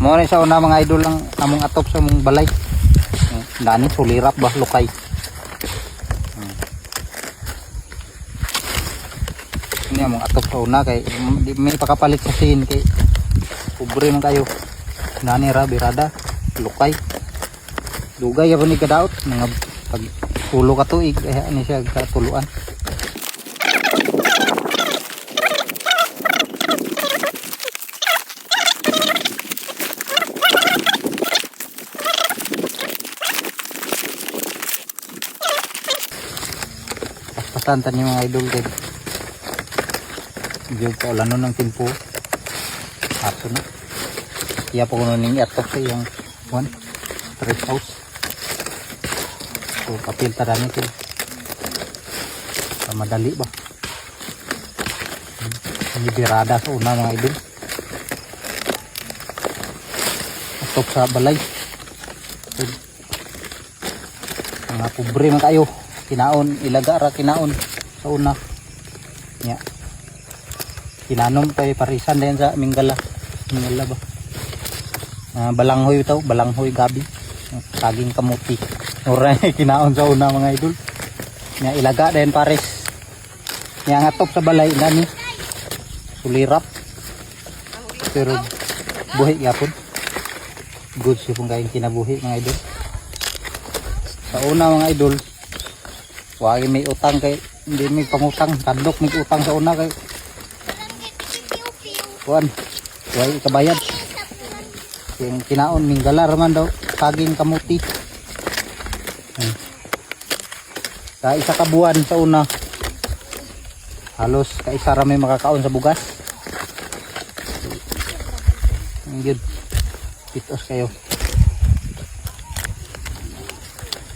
Mo ni sa una mga idol lang among atop sa mong balay. Dani sulirap ba lukay. Ini among atop sa una kay may pakapalit sa sin kay pobre man kayo. Dani ra birada lukay. Dugay ya ni kadaot mga pag pulo ka tuig ani siya katuluan. Pasantan yung mga idol din. Diyo pa ulan nun ng timpo. Ato na. Iya po kuno ning atok sa iyang trip house. So kapilta dami ito. Madali ba? Ini birada sa una mga idol. Atok sa balay. Mga pobre man kayo. Kinaon, ilaga ra kinaon sa una. Nya. Kinanom kay parisan din sa Minggala. Minggala ba? Balanghoy taw, balanghoy gabi. Saging kamuti. Ora kinaon sa una mga idol. Nya ilaga din pares. Nya ngatop sa balay nani. Sulirap. Pero buhi yapon. Good si pong kain kinabuhi mga idol. Sa una mga idol, wagi may utang kay hindi may pangutang, tandok may utang sa una kay kuan wagi kabayad. Yung kinaon Minggala man daw saging kamuti. Sa isa ka buwan sa una halos kaisa ra may makakaon sa bugas. Yun pitos kayo.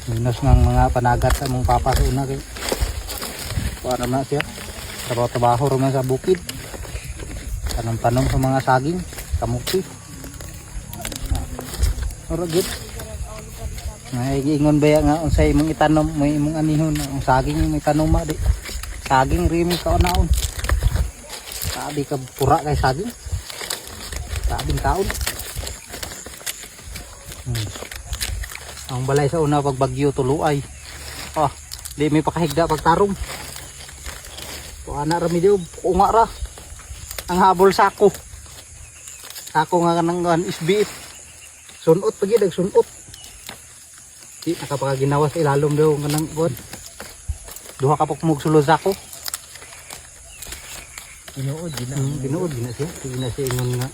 Minus ng mga panagat sa mong papa sa una kay para na siya trabaho naman sa bukid, tanong sa mga saging kamuti. Ora gid ingon baya nga unsay imong itanom may imong anihon ang saging may tanoma di saging rimi ka onaon sabi ka pura kay saging sabing taon. Ang balay sa una pag bagyo tuluay. Di may pakahigda pagtarong. Ana ra mi diyo unga ra. Ang habol sako. Sako nga kanang isbiit. Sunot pagi dag sunot. Di nakapaginawas sa ilalom daw kanang god. Duha ka pagmug sulod sako. Tinuod gina siya. Gina siya ingon nga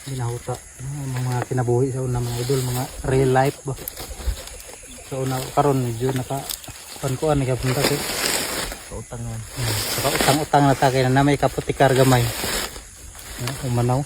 ginahuta mga kinabuhi sa una mga idol, mga real life ba sa una karon medyo naka kuan ni kapunta kay utang na ta kay na may kaputikar gamay umanaw.